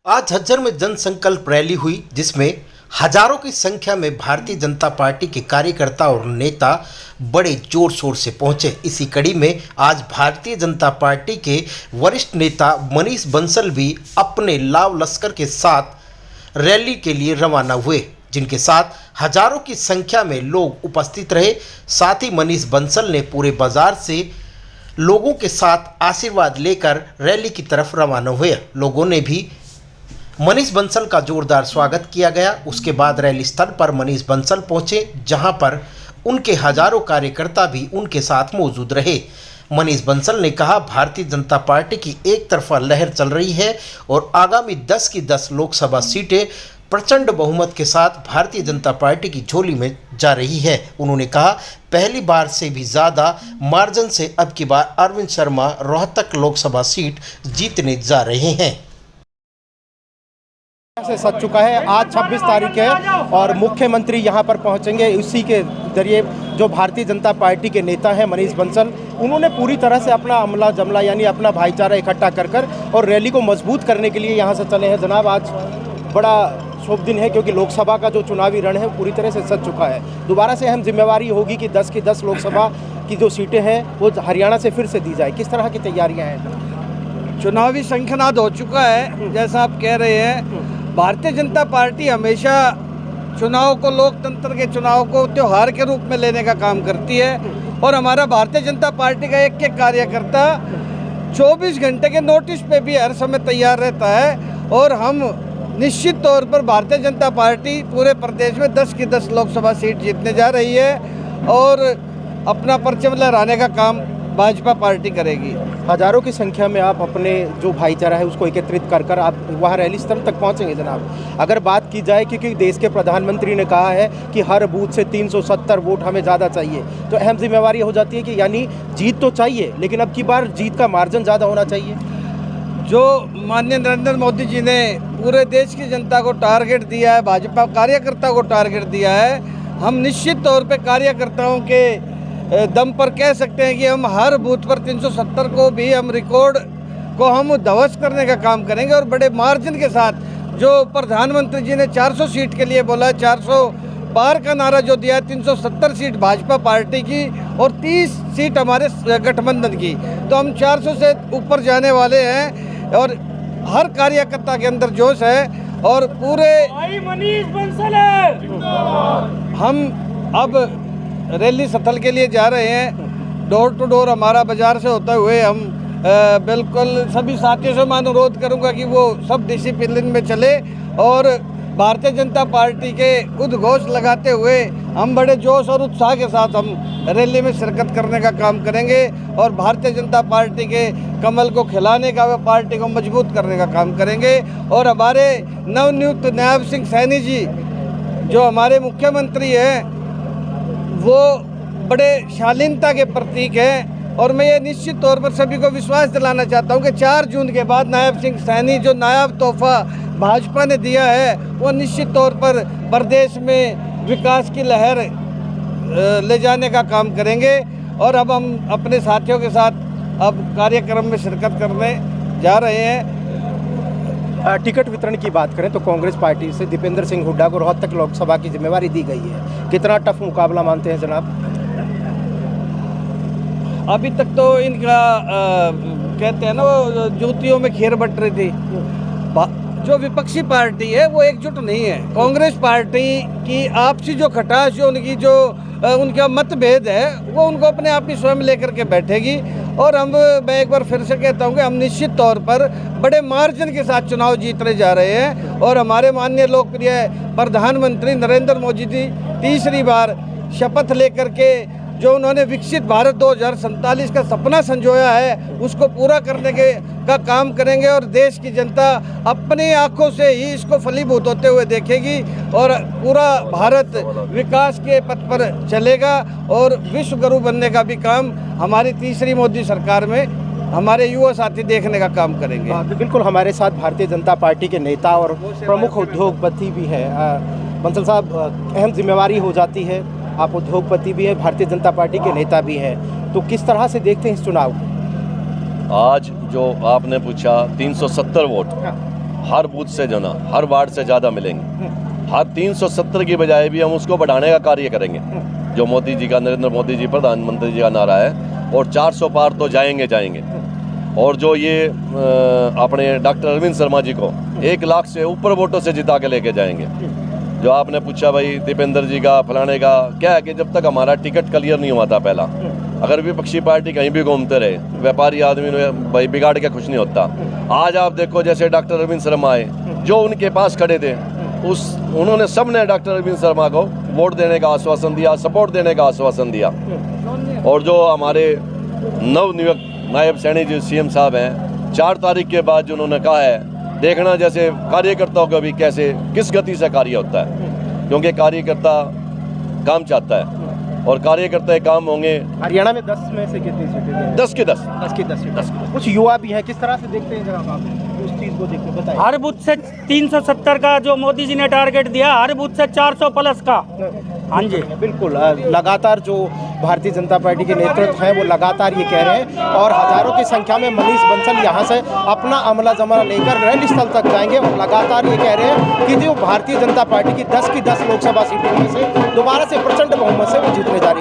आज झज्जर में जन संकल्प रैली हुई जिसमें हजारों की संख्या में भारतीय जनता पार्टी के कार्यकर्ता और नेता बड़े जोर शोर से पहुंचे। इसी कड़ी में आज भारतीय जनता पार्टी के वरिष्ठ नेता मनीष बंसल भी अपने लाव लश्कर के साथ रैली के लिए रवाना हुए, जिनके साथ हजारों की संख्या में लोग उपस्थित रहे। साथ ही मनीष बंसल ने पूरे बाजार से लोगों के साथ आशीर्वाद लेकर रैली की तरफ रवाना हुए। लोगों ने भी मनीष बंसल का जोरदार स्वागत किया गया। उसके बाद रैली स्थल पर मनीष बंसल पहुंचे, जहां पर उनके हजारों कार्यकर्ता भी उनके साथ मौजूद रहे। मनीष बंसल ने कहा, भारतीय जनता पार्टी की एक तरफा लहर चल रही है और आगामी 10 की 10 लोकसभा सीटें प्रचंड बहुमत के साथ भारतीय जनता पार्टी की झोली में जा रही है। उन्होंने कहा, पहली बार से भी ज़्यादा मार्जिन से अब की बार अरविंद शर्मा रोहतक लोकसभा सीट जीतने जा रहे हैं। से सज चुका है। आज 26 तारीख है और मुख्यमंत्री यहां पर पहुंचेंगे। इसी के जरिए जो भारतीय जनता पार्टी के नेता हैं मनीष बंसल, उन्होंने पूरी तरह से अपना अमला जमला यानी अपना भाईचारा इकट्ठा कर और रैली को मजबूत करने के लिए यहां से चले हैं। जनाब, आज बड़ा शुभ दिन है क्योंकि लोकसभा का जो चुनावी रण है पूरी तरह से सज चुका है। दोबारा से अहम जिम्मेवारी होगी कि 10 की 10 लोकसभा की जो सीटें हैं वो हरियाणा से फिर से दी जाए। किस तरह की तैयारियाँ हैं? चुनावी शंखनाद हो चुका है। जैसा आप कह रहे हैं, भारतीय जनता पार्टी हमेशा चुनाव को, लोकतंत्र के चुनाव को त्योहार के रूप में लेने का काम करती है और हमारा भारतीय जनता पार्टी का एक कार्यकर्ता 24 घंटे के नोटिस पे भी हर समय तैयार रहता है और हम निश्चित तौर पर भारतीय जनता पार्टी पूरे प्रदेश में 10 की 10 लोकसभा सीट जीतने जा रही है और अपना परचम लहराने का काम भाजपा पार्टी करेगी। हजारों की संख्या में आप अपने जो भाईचारा है उसको एकत्रित कर आप वहाँ रैली स्थल तक पहुँचेंगे। जनाब, अगर बात की जाए क्योंकि देश के प्रधानमंत्री ने कहा है कि हर बूथ से 370 वोट हमें ज़्यादा चाहिए, तो अहम जिम्मेवारी हो जाती है कि यानी जीत तो चाहिए लेकिन अब की बार जीत का मार्जिन ज़्यादा होना चाहिए। जो माननीय नरेंद्र मोदी जी ने पूरे देश की जनता को टारगेट दिया है, भाजपा कार्यकर्ता को टारगेट दिया है, हम निश्चित तौर पे कार्यकर्ताओं के दम पर कह सकते हैं कि हम हर बूथ पर 370 को भी हम रिकॉर्ड को हम ध्वस्त करने का काम करेंगे और बड़े मार्जिन के साथ। जो प्रधानमंत्री जी ने 400 सीट के लिए बोला है, 400 पार का नारा जो दिया है, 370 सीट भाजपा पार्टी की और 30 सीट हमारे गठबंधन की, तो हम 400 से ऊपर जाने वाले हैं और हर कार्यकर्ता के अंदर जोश है और पूरे मनीष बंसल है। हम अब रैली स्थल के लिए जा रहे हैं। डोर टू डोर हमारा बाजार से होते हुए हम बिल्कुल सभी साथियों से मैं अनुरोध करूंगा कि वो सब डिसिप्लिन में चले और भारतीय जनता पार्टी के उद्घोष लगाते हुए हम बड़े जोश और उत्साह के साथ हम रैली में शिरकत करने का काम करेंगे और भारतीय जनता पार्टी के कमल को खिलाने का, व पार्टी को मजबूत करने का काम करेंगे। और हमारे नवनियुक्त नायब सिंह सैनी जी जो हमारे मुख्यमंत्री हैं, वो बड़े शालीनता के प्रतीक हैं और मैं ये निश्चित तौर पर सभी को विश्वास दिलाना चाहता हूँ कि 4 जून के बाद नायब सिंह सैनी जो नायाब तोहफा भाजपा ने दिया है वो निश्चित तौर पर प्रदेश में विकास की लहर ले जाने का काम करेंगे। और अब हम अपने साथियों के साथ अब कार्यक्रम में शिरकत करने जा रहे हैं। टिकट वितरण की बात करें तो कांग्रेस पार्टी से दीपेंद्र सिंह हुड्डा को रोहतक लोकसभा की जिम्मेवारी दी गई है। कितना टफ मुकाबला मानते हैं जनाब? अभी तक तो इनका कहते हैं ना, वो जूतियों में खीर बट रही थी। जो विपक्षी पार्टी है वो एकजुट नहीं है। कांग्रेस पार्टी की आपसी जो खटास, जो उनकी जो उनका मतभेद है, वो उनको अपने आप ही स्वयं लेकर के बैठेगी। और मैं एक बार फिर से कहता हूँ कि हम निश्चित तौर पर बड़े मार्जिन के साथ चुनाव जीतने जा रहे हैं और हमारे माननीय लोकप्रिय प्रधानमंत्री नरेंद्र मोदी जी तीसरी बार शपथ लेकर के जो उन्होंने विकसित भारत 2047 का सपना संजोया है उसको पूरा करने का काम करेंगे और देश की जनता अपनी आंखों से ही इसको फलीभूत होते हुए देखेगी और पूरा भारत विकास के पथ पर चलेगा और विश्व गुरु बनने का भी काम हमारी तीसरी मोदी सरकार में हमारे युवा साथी देखने का काम करेंगे। बिल्कुल, हमारे साथ भारतीय जनता पार्टी के नेता और प्रमुख उद्योगपति भी है। बंसल साहब, अहम जिम्मेवारी हो जाती है, आप उद्योगपति भी हैं, भारतीय जनता पार्टी के नेता भी हैं, तो किस तरह से देखते हैं इस चुनाव को? आज जो आपने पूछा 370 वोट, हर बूथ से जो ना हर वार्ड से ज़्यादा मिलेंगे। हर 370 की बजाय भी हम उसको बढ़ाने का कार्य करेंगे, जो मोदी जी का, नरेंद्र मोदी जी प्रधानमंत्री जी का नारा है, और 400 पार तो जाएंगे जाएंगे। और जो ये अपने डॉक्टर अरविंद शर्मा जी को 1 लाख से ऊपर वोटों से जिता के लेके जाएंगे। जो आपने पूछा भाई दीपेंद्र जी का फलाने का, क्या है कि जब तक हमारा टिकट क्लियर नहीं हुआ था पहला, अगर विपक्षी पार्टी कहीं भी घूमते रहे, व्यापारी आदमी ने भाई बिगाड़ के खुश नहीं होता। आज आप देखो जैसे डॉक्टर अरविंद शर्मा आए, जो उनके पास खड़े थे उन्होंने सबने डॉक्टर अरविंद शर्मा को वोट देने का आश्वासन दिया, सपोर्ट देने का आश्वासन दिया। और जो हमारे नवनियुक्त नायब सैनी जी सीएम साहब हैं, 4 तारीख के बाद जो उन्होंने कहा है, देखना जैसे कार्यकर्ताओं का भी कैसे किस गति से कार्य होता है, क्योंकि कार्यकर्ता काम चाहता है और कार्यकर्ता काम होंगे। हरियाणा में 10 में से कितनी सीटें? 10 के 10। 10 की 10। कुछ युवा भी हैं, किस तरह से देखते हैं जनाब आप उस चीज़ को देखते बताइए। हर बूथ से 370 का जो मोदी जी ने टारगेट दिया, हर बूथ से 400 प्लस का। हाँ जी बिल्कुल, लगातार जो भारतीय जनता पार्टी के नेतृत्व हैं वो लगातार ये कह रहे हैं, और हजारों की संख्या में मनीष बंसल यहाँ से अपना अमला जमला लेकर रैली स्थल तक जाएंगे और लगातार ये कह रहे हैं कि जो भारतीय जनता पार्टी की 10 की 10 लोकसभा सीटों में से दोबारा से प्रचंड बहुमत से वो जीतने जा रही है।